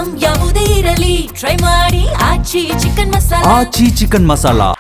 Item ಯಾವುದೇ ಇರಲಿ try ಮಾಡಿ ಆಚಿ ಚಿಕನ್ ಮಸಾಲಾ. ಆಚಿ ಚಿಕನ್ ಮಸಾಲಾ.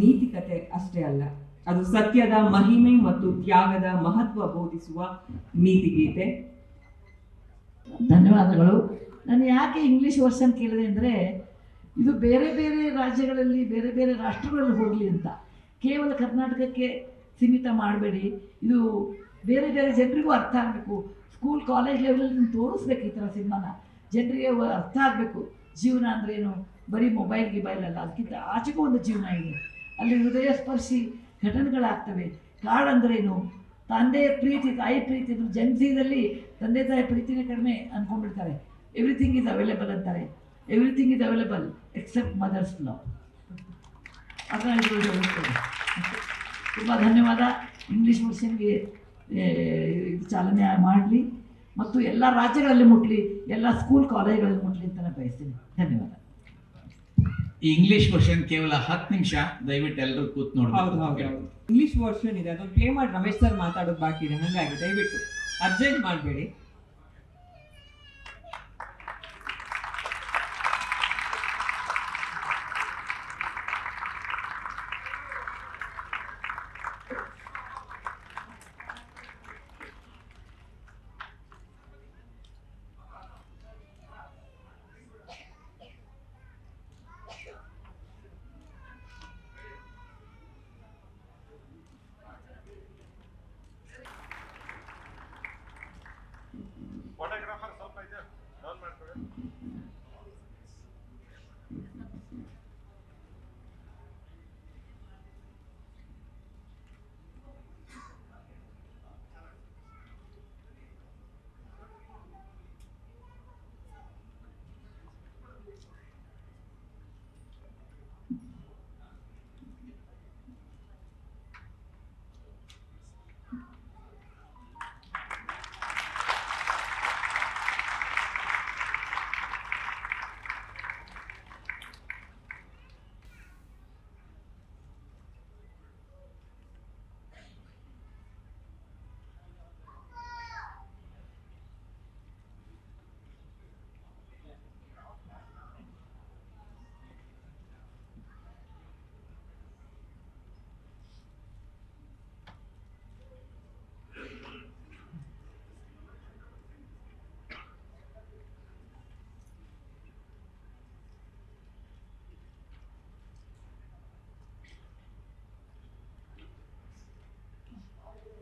ನೀತಿಕತೆ ಅಷ್ಟೇ ಅಲ್ಲ, ಅದು ಸತ್ಯದ ಮಹಿಮೆ ಮತ್ತು ತ್ಯಾಗದ ಮಹತ್ವ ಬೋಧಿಸುವ ನೀತಿಗೀತೆ. ಧನ್ಯವಾದಗಳು. ನಾನು ಯಾಕೆ ಇಂಗ್ಲೀಷ್ ವರ್ಷನ್ ಕೇಳಿದೆ ಅಂದರೆ, ಇದು ಬೇರೆ ಬೇರೆ ರಾಜ್ಯಗಳಲ್ಲಿ ಬೇರೆ ಬೇರೆ ರಾಷ್ಟ್ರಗಳಲ್ಲಿ ಹೋಗಲಿ ಅಂತ, ಕೇವಲ ಕರ್ನಾಟಕಕ್ಕೆ ಸೀಮಿತ ಮಾಡಬೇಡಿ. ಇದು ಬೇರೆ ಬೇರೆ ಜನರಿಗೂ ಅರ್ಥ ಆಗಬೇಕು. ಸ್ಕೂಲ್ ಕಾಲೇಜ್ ಲೆವೆಲಲ್ಲಿ ತೋರಿಸ್ಬೇಕು ಈ ಥರ ಸಿನಿಮಾನ, ಜನರಿಗೆ ಅರ್ಥ ಆಗಬೇಕು. ಜೀವನ ಅಂದ್ರೇನು, ಬರೀ ಮೊಬೈಲ್ ಅಲ್ಲ, ಅದಕ್ಕಿಂತ ಆಚೆಗೂ ಒಂದು ಜೀವನ ಇದೆ. ಅಲ್ಲಿ ಹೃದಯ ಸ್ಪರ್ಶಿ ಘಟನೆಗಳಾಗ್ತವೆ. ಕಾಡಂದ್ರೇನು, ತಂದೆ ಪ್ರೀತಿ ತಾಯಿ ಪ್ರೀತಿ, ಜನ್ಸಿದಲ್ಲಿ ತಂದೆ ತಾಯಿ ಪ್ರೀತಿನೇ ಕಡಿಮೆ ಅಂದ್ಕೊಂಡ್ಬಿಡ್ತಾರೆ. ಎವ್ರಿಥಿಂಗ್ ಈಸ್ ಅವೈಲೇಬಲ್ ಅಂತಾರೆ. Everything is available except mother's love. ಅದನ್ನು ತುಂಬ ಧನ್ಯವಾದ. ಇಂಗ್ಲೀಷ್ ವರ್ಷನ್ಗೆ ಚಾಲನೆ ಮಾಡಲಿ ಮತ್ತು ಎಲ್ಲ ರಾಜ್ಯಗಳಲ್ಲಿ ಮುಟ್ಲಿ, ಎಲ್ಲ ಸ್ಕೂಲ್ ಕಾಲೇಜ್ಗಳಲ್ಲಿ ಮುಟ್ಲಿ ಅಂತ ನಾನು ಬಯಸ್ತೀನಿ. ಧನ್ಯವಾದ. ಈ ಇಂಗ್ಲಿಷ್ ವರ್ಷನ್ ಕೇವಲ 10 ನಿಮಿಷ, ದಯವಿಟ್ಟು ಎಲ್ಲರೂ ಕೂತ್ ನೋಡ್ಬೇಕು. ಇಂಗ್ಲಿಷ್ ವರ್ಷನ್ ಇದೆ, ಅದನ್ನು ಪ್ಲೇ ಮಾಡಿ ರಮೇಶ್ ಸರ್ ಮಾತಾಡೋದು ಬಾಕಿ ಇದೆ, ಹಾಗಾಗಿ ದಯವಿಟ್ಟು ಅರ್ಜೆಂಟ್ ಮಾಡಬೇಡಿ.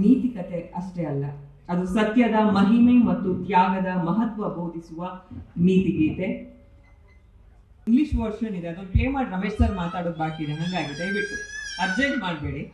ನೀತಿಕತೆ ಅಷ್ಟೇ ಅಲ್ಲ, ಅದು ಸತ್ಯದ ಮಹಿಮೆ ಮತ್ತು ತ್ಯಾಗದ ಮಹತ್ವ ಬೋಧಿಸುವ ನೀತಿಗೀತೆ. ಇಂಗ್ಲಿಷ್ ವರ್ಷನ್ ಇದೆ, ಅದನ್ನು ಪ್ಲೇ ಮಾಡಿ ರಮೇಶ್ ಸರ್ ಮಾತಾಡೋದು ಬಾಕಿ ಇದೆ, ಹಾಗಾಗಿ ದಯವಿಟ್ಟು ಅರ್ಜೆಂಟ್ ಮಾಡಬೇಡಿ.